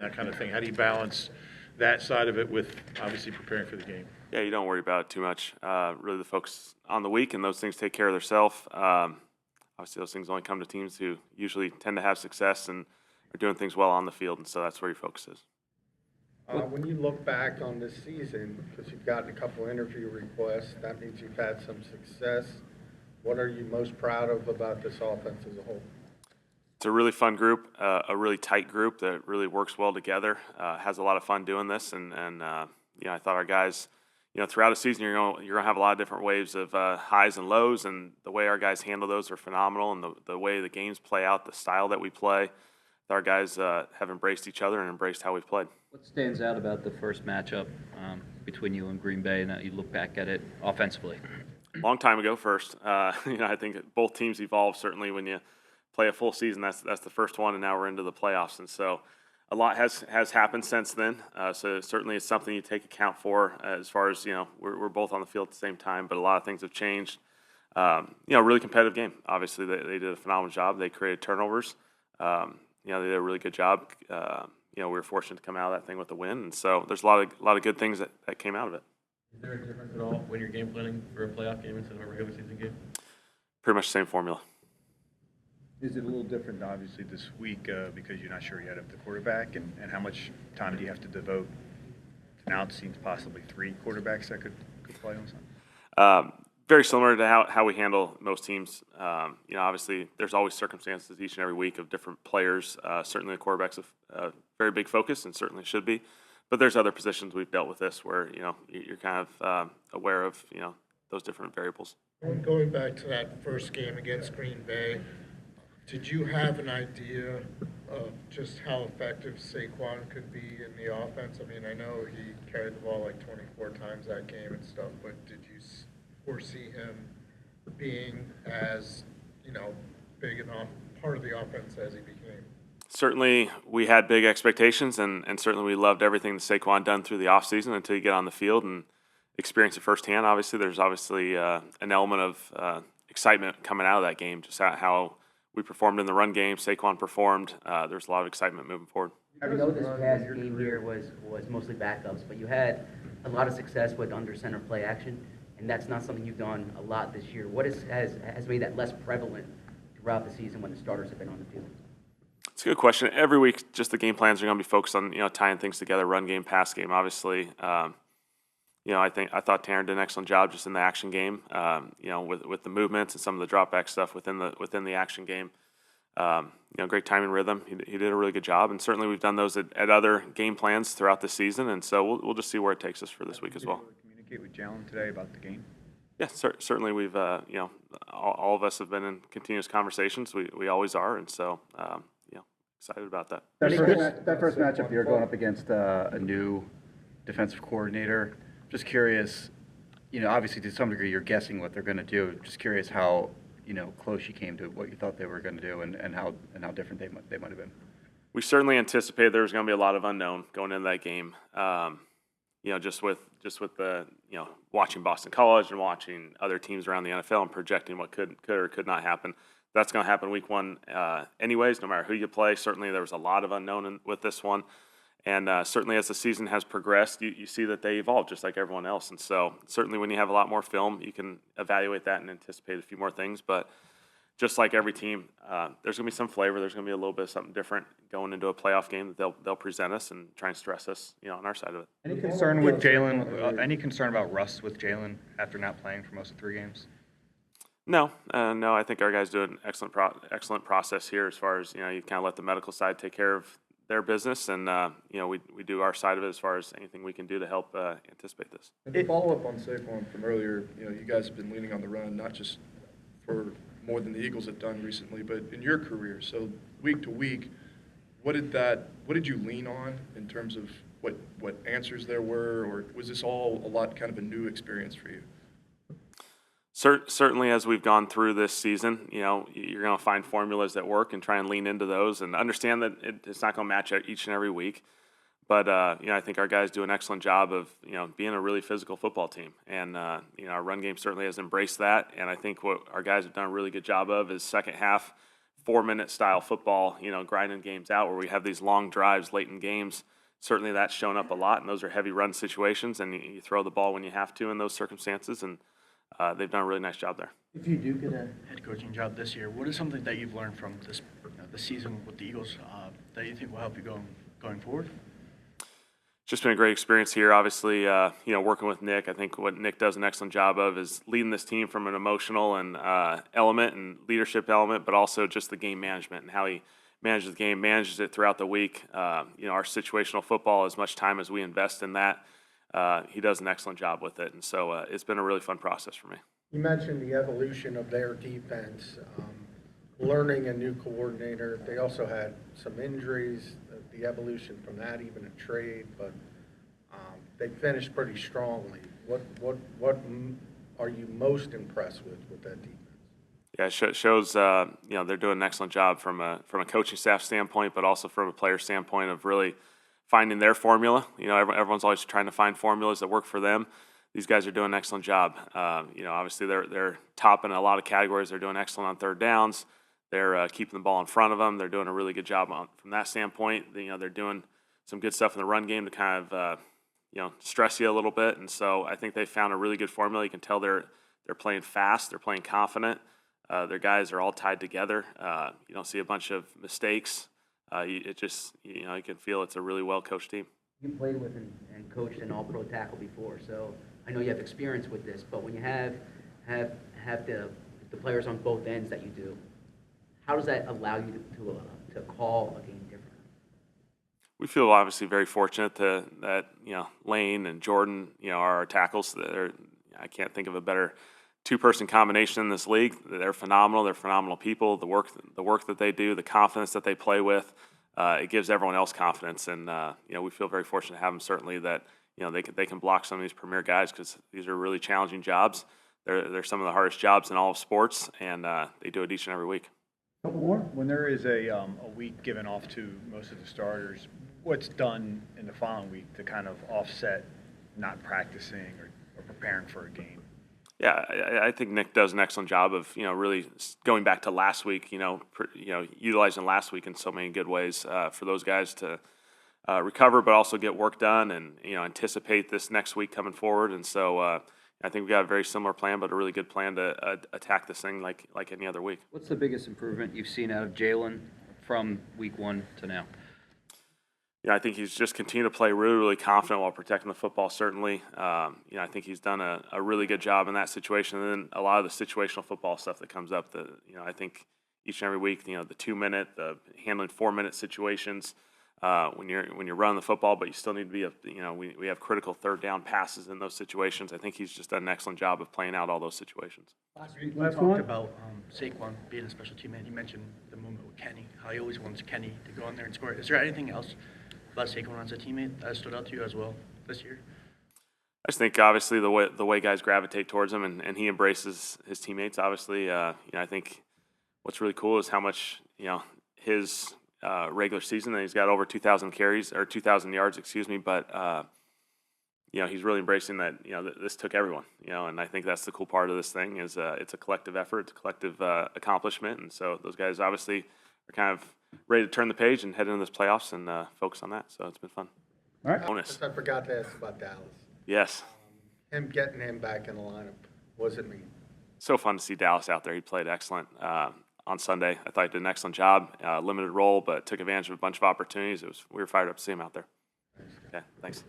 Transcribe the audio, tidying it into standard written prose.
that kind of thing. How do you balance that side of it with obviously preparing for the game? Yeah, you don't worry about it too much. Really, the focus on the week, and those things take care of themselves. Obviously, those things only come to teams who usually tend to have success and are doing things well on the field, and so that's where your focus is. When you look back on this season, because you've gotten a couple interview requests, that means you've had some success. What are you most proud of about this offense as a whole? It's a really fun group, a really tight group that really works well together. Has a lot of fun doing this, and I thought our guys, throughout a season you're gonna have a lot of different waves of highs and lows, and the way our guys handle those are phenomenal, and the way the games play out, the style that we play, our guys have embraced each other and embraced how we've played. What stands out about the first matchup between you and Green Bay, and that you look back at it offensively? Long time ago, first. I think both teams evolve. Certainly, when you play a full season, that's the first one, and now we're into the playoffs, and so a lot has happened since then. So certainly, it's something you take account for as far as we're both on the field at the same time, but a lot of things have changed. Really competitive game. Obviously, they did a phenomenal job. They created turnovers. They did a really good job. We were fortunate to come out of that thing with a win, and so there's a lot of good things that came out of it. Is there a difference at all when you're game planning for a playoff game instead of a regular season game? Pretty much the same formula. Is it a little different, obviously, this week because you're not sure yet of the quarterback, and how much time do you have to devote to now it seems possibly 3 quarterbacks that could play on Sunday? Very similar to how we handle most teams. Obviously, there's always circumstances each and every week of different players. Certainly, the quarterback's a very big focus, and certainly should be. But there's other positions we've dealt with this where you're kind of aware of those different variables. Going back to that first game against Green Bay, did you have an idea of just how effective Saquon could be in the offense? I mean, I know he carried the ball like 24 times that game and stuff, but did you foresee him being as big an part of the offense as he became? Certainly, we had big expectations, and certainly we loved everything that Saquon done through the offseason until you get on the field and experience it firsthand. Obviously, there's an element of excitement coming out of that game, just how we performed in the run game. Saquon performed. There's a lot of excitement moving forward. I know this past game here was mostly backups, but you had a lot of success with under center play action, and that's not something you've done a lot this year. What has made that less prevalent throughout the season when the starters have been on the field? It's a good question. Every week, just the game plans are going to be focused on tying things together, run game, pass game. Obviously, I thought Taryn did an excellent job just in the action game. With the movements and some of the drop back stuff within the action game. Great timing rhythm. He did a really good job, and certainly we've done those at other game plans throughout the season, and so we'll just see where it takes us for this week as well. Communicate with Jalen today about the game. Yeah, certainly we've all of us have been in continuous conversations. We always are, and so excited about that. That first matchup, you're going up against a new defensive coordinator. Just curious, obviously to some degree you're guessing what they're going to do. Just curious how close you came to what you thought they were going to do, and how different they might have been. We certainly anticipated there was going to be a lot of unknown going into that game. Just with the watching Boston College and watching other teams around the NFL and projecting what could or could not happen. That's going to happen week one anyways, no matter who you play. Certainly there was a lot of unknown with this one. And certainly as the season has progressed, you see that they evolve just like everyone else. And so certainly when you have a lot more film, you can evaluate that and anticipate a few more things. But just like every team, there's going to be some flavor. There's going to be a little bit of something different going into a playoff game that they'll present us and try and stress us, on our side of it. Any concern with Jalen? Any concern about rust with Jalen after not playing for most of 3 games? No. I think our guys do an excellent process here as far as you kind of let the medical side take care of their business, and we do our side of it as far as anything we can do to help anticipate this. And to follow up on Saquon from earlier, you guys have been leaning on the run, not just for more than the Eagles have done recently, but in your career. So week to week, what did you lean on in terms of what answers there were, or was this all a lot kind of a new experience for you? Certainly, as we've gone through this season, you're going to find formulas that work and try and lean into those and understand that it's not going to match each and every week. But, I think our guys do an excellent job of, being a really physical football team. And, our run game certainly has embraced that. And I think what our guys have done a really good job of is second half 4-minute style football, grinding games out where we have these long drives late in games. Certainly that's shown up a lot, and those are heavy run situations, and you throw the ball when you have to in those circumstances, and they've done a really nice job there. If you do get a head coaching job this year, what is something that you've learned from this season with the Eagles that you think will help you going forward? Just been a great experience here. Obviously, working with Nick, I think what Nick does an excellent job of is leading this team from an emotional and element and leadership element, but also just the game management and how he manages the game, manages it throughout the week. Our situational football, as much time as we invest in that, he does an excellent job with it. And so it's been a really fun process for me. You mentioned the evolution of their defense, learning a new coordinator. They also had some injuries, the evolution from that, even a trade, but they finished pretty strongly. What are you most impressed with that defense? Yeah, it shows they're doing an excellent job from a coaching staff standpoint, but also from a player standpoint of really finding their formula. Everyone's always trying to find formulas that work for them. These guys are doing an excellent job. Obviously they're top in a lot of categories. They're doing excellent on third downs. They're keeping the ball in front of them. They're doing a really good job from that standpoint. They're doing some good stuff in the run game to kind of stress you a little bit. And so I think they found a really good formula. You can tell they're playing fast. They're playing confident. Their guys are all tied together. You don't see a bunch of mistakes. You can feel it's a really well-coached team. You played with and coached an all-pro tackle before, so I know you have experience with this, but when you have the players on both ends that you do, how does that allow you to call a game differently? We feel obviously very fortunate that Lane and Jordan are our tackles. I can't think of a better two-person combination in this league. They're phenomenal. They're phenomenal people. The work that they do, the confidence that they play with, it gives everyone else confidence. And we feel very fortunate to have them. Certainly that they can block some of these premier guys because these are really challenging jobs. They're some of the hardest jobs in all of sports, and they do it each and every week. Couple more. When there is a week given off to most of the starters, what's done in the following week to kind of offset not practicing or preparing for a game? Yeah, I think Nick does an excellent job of really going back to last week. Utilizing last week in so many good ways for those guys to recover, but also get work done and anticipate this next week coming forward. And so I think we got a very similar plan, but a really good plan to attack this thing like any other week. What's the biggest improvement you've seen out of Jalen from week 1 to now? I think he's just continued to play really, really confident while protecting the football, certainly. I think he's done a really good job in that situation. And then a lot of the situational football stuff that comes up, I think each and every week, the 2-minute, the handling 4-minute situations, when you're running the football, but you still need to be, we have critical third down passes in those situations. I think he's just done an excellent job of playing out all those situations. Last week we talked about Saquon being a special teammate. You mentioned the moment with Kenny, how he always wants Kenny to go in there and score. Is there anything else about Saquon as a teammate that stood out to you as well this year? I just think obviously the way guys gravitate towards him and he embraces his teammates. Obviously, I think what's really cool is how much his regular season that he's got over 2,000 carries or 2,000 yards, but he's really embracing that. This took everyone. And I think that's the cool part of this thing is it's a collective effort, it's a collective accomplishment, and so those guys obviously are kind of ready to turn the page and head into this playoffs and focus on that. So it's been fun. All right. Bonus. I forgot to ask about Dallas. Yes. Getting him back in the lineup, what does it mean? So fun to see Dallas out there. He played excellent on Sunday. I thought he did an excellent job. Limited role, but took advantage of a bunch of opportunities. We were fired up to see him out there. Okay, thanks.